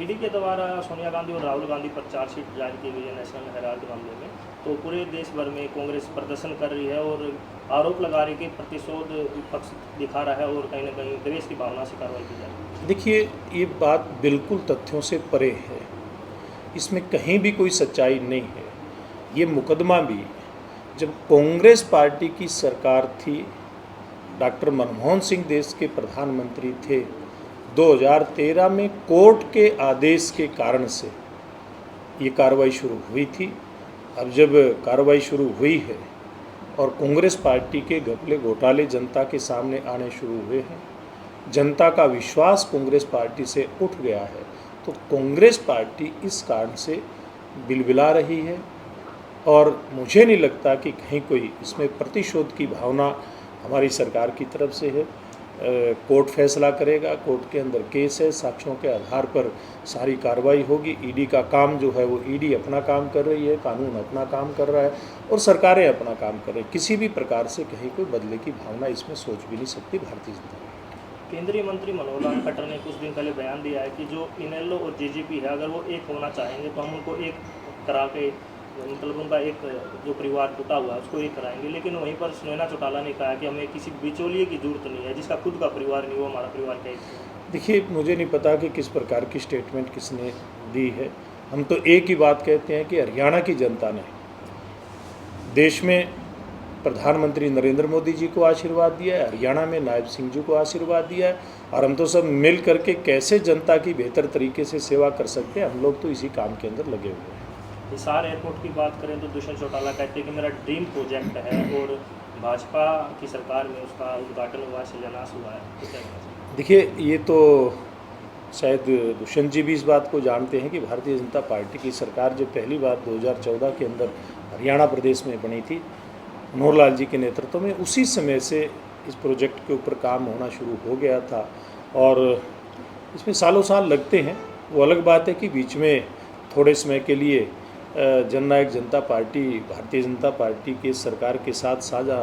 ED के द्वारा सोनिया गांधी और राहुल गांधी पर चार्जशीट जारी की गई है नेशनल हेराल्ड मामले में। तो पूरे देश भर में कांग्रेस प्रदर्शन कर रही है और आरोप लगा रही है कि प्रतिशोध विपक्ष दिखा रहा है और कहीं ना कहीं द्वेष की भावना से कार्रवाई की जा रही है। देखिए, ये बात बिल्कुल तथ्यों से परे है, इसमें कहीं भी कोई सच्चाई नहीं है। ये मुकदमा भी जब कांग्रेस पार्टी की सरकार थी, डॉक्टर मनमोहन सिंह देश के प्रधानमंत्री थे, 2013 में कोर्ट के आदेश के कारण से ये कार्रवाई शुरू हुई थी। अब जब कार्रवाई शुरू हुई है और कांग्रेस पार्टी के घपले घोटाले जनता के सामने आने शुरू हुए हैं, जनता का विश्वास कांग्रेस पार्टी से उठ गया है, तो कांग्रेस पार्टी इस कारण से बिलबिला रही है। और मुझे नहीं लगता कि कहीं कोई इसमें प्रतिशोध की भावना हमारी सरकार की तरफ से है। कोर्ट फैसला करेगा, कोर्ट के अंदर केस है, साक्ष्यों के आधार पर सारी कार्रवाई होगी। ईडी का काम जो है वो ईडी अपना काम कर रही है, कानून अपना काम कर रहा है और सरकारें अपना काम कर रही हैं। किसी भी प्रकार से कहीं कोई बदले की भावना इसमें सोच भी नहीं सकती भारतीय जनता पार्टी। केंद्रीय मंत्री मनोहर लाल खट्टर ने कुछ दिन पहले बयान दिया है कि जो इनेलो और जेजेपी है, अगर वो एक होना चाहेंगे तो हम उनको एक करा के, मतलब उनका एक जो परिवार टूटा हुआ है उसको एक कराएंगे। लेकिन वहीं पर सुनैना चौटाला ने कहा कि हमें किसी बिचौलिए की जरूरत नहीं है, जिसका खुद का परिवार नहीं, वो हमारा परिवार का एक है। देखिए, मुझे नहीं पता कि किस प्रकार की स्टेटमेंट किसने दी है। हम तो एक ही बात कहते हैं कि हरियाणा की जनता ने देश में प्रधानमंत्री नरेंद्र मोदी जी को आशीर्वाद दिया है, हरियाणा में नायब सिंह जी को आशीर्वाद दिया है, और हम तो सब मिल करके कैसे जनता की बेहतर तरीके से सेवा कर सकते हैं, हम लोग तो इसी काम के अंदर लगे हुए हैं। हिसार एयरपोर्ट की बात करें तो दुष्यंत चौटाला कहते हैं कि मेरा ड्रीम प्रोजेक्ट है और भाजपा की सरकार में उसका उद्घाटन हुआ, शिलान्यास हुआ है, तो क्या कहना चाहिए? देखिए, ये तो शायद दुष्यंत जी भी इस बात को जानते हैं कि भारतीय जनता पार्टी की सरकार जब पहली बार 2014 के अंदर हरियाणा प्रदेश में बनी थी, मनोहर लाल जी के नेतृत्व में, उसी समय से इस प्रोजेक्ट के ऊपर काम होना शुरू हो गया था। और इसमें सालों साल लगते हैं, वो अलग बात है कि बीच में थोड़े समय के लिए जननायक जनता पार्टी, भारतीय जनता पार्टी के सरकार के साथ साझा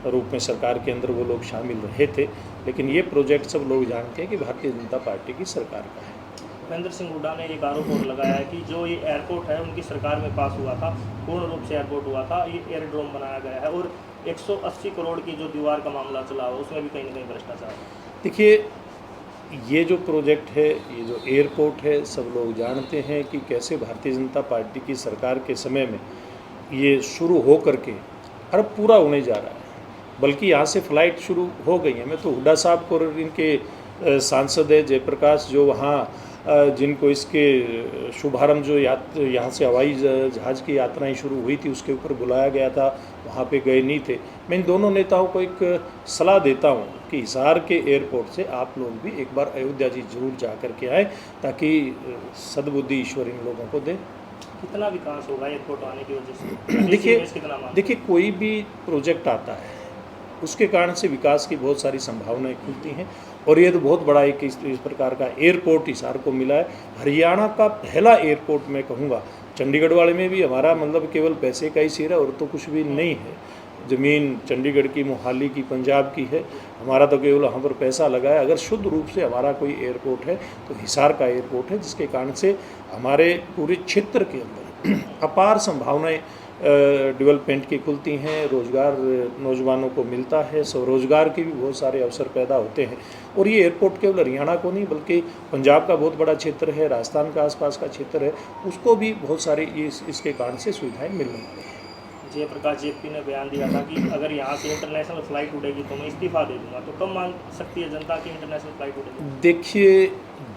रूप में सरकार के अंदर वो लोग शामिल रहे थे, लेकिन ये प्रोजेक्ट सब लोग जानते हैं कि भारतीय जनता पार्टी की सरकार का है। भूपेंद्र सिंह हुड्डा ने एक आरोप और लगाया है कि जो ये एयरपोर्ट है उनकी सरकार में पास हुआ था, पूर्ण रूप से एयरपोर्ट हुआ था, ये एयरड्रोम बनाया गया है और 180 करोड़ की जो दीवार का मामला चला हुआ उसमें भी कहीं ना कहीं भ्रष्टाचार है। देखिए, ये जो प्रोजेक्ट है, ये जो एयरपोर्ट है, सब लोग जानते हैं कि कैसे भारतीय जनता पार्टी की सरकार के समय में ये शुरू हो करके अब पूरा होने जा रहा है। बल्कि यहाँ से फ़्लाइट शुरू हो गई है। मैं तो हुड्डा साहब को और इनके सांसद है जयप्रकाश, जो वहाँ जिनको इसके शुभारंभ जो यहाँ से हवाई जहाज़ की यात्राएं शुरू हुई थी उसके ऊपर बुलाया गया था, वहाँ पे गए नहीं थे। मैं इन दोनों नेताओं को एक सलाह देता हूँ कि हिसार के एयरपोर्ट से आप लोग भी एक बार अयोध्या जी जरूर जा कर के आए, ताकि सद्बुद्धि ईश्वर इन लोगों को दे। कितना विकास होगा एयरपोर्ट आने की वजह से? देखिए, कोई भी प्रोजेक्ट आता है उसके कारण से विकास की बहुत सारी संभावनाएं खुलती हैं, और ये तो बहुत बड़ा एक इस प्रकार का एयरपोर्ट हिसार को मिला है। हरियाणा का पहला एयरपोर्ट मैं कहूँगा। चंडीगढ़ वाले में भी हमारा मतलब केवल पैसे का ही सिर है और तो कुछ भी नहीं है। ज़मीन चंडीगढ़ की, मोहाली की, पंजाब की है, हमारा तो केवल वहाँ पर पैसा लगा है। अगर शुद्ध रूप से हमारा कोई एयरपोर्ट है तो हिसार का एयरपोर्ट है, जिसके कारण से हमारे पूरे क्षेत्र के अंदर अपार संभावनाएं डेवलपमेंट की खुलती हैं, रोज़गार नौजवानों को मिलता है, स्वरोजगार के भी बहुत सारे अवसर पैदा होते हैं। और ये एयरपोर्ट केवल हरियाणा को नहीं बल्कि पंजाब का बहुत बड़ा क्षेत्र है, राजस्थान का आसपास का क्षेत्र है, उसको भी बहुत सारी इसके कारण से सुविधाएं मिलने वाली हैं। जयप्रकाश जेपी ने बयान दिया था कि अगर यहाँ से इंटरनेशनल फ्लाइट उड़ेगी तो मैं इस्तीफा दे दूंगा, तो कब मान सकती है जनता की इंटरनेशनल फ्लाइट उड़ेगी? देखिए,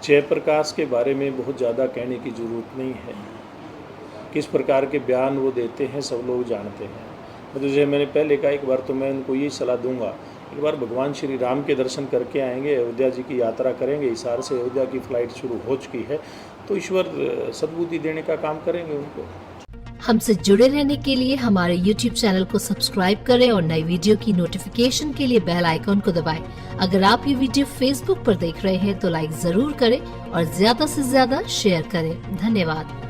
जयप्रकाश के बारे में बहुत ज़्यादा कहने की ज़रूरत नहीं है। किस प्रकार के बयान वो देते हैं सब लोग जानते हैं। तो जैसे मैंने पहले कहा, एक बार तो मैं उनको यही सलाह दूंगा, एक बार भगवान श्री राम के दर्शन करके आएंगे, अयोध्या जी की यात्रा करेंगे। हिसार से अयोध्या की फ़्लाइट शुरू हो चुकी है, तो ईश्वर सद्बुद्धि देने का काम करेंगे उनको। हमसे जुड़े रहने के लिए हमारे YouTube चैनल को सब्सक्राइब करें और नई वीडियो की नोटिफिकेशन के लिए बेल आइकॉन को दबाएं। अगर आप ये वीडियो Facebook पर देख रहे हैं तो लाइक जरूर करें और ज्यादा से ज्यादा शेयर करें। धन्यवाद।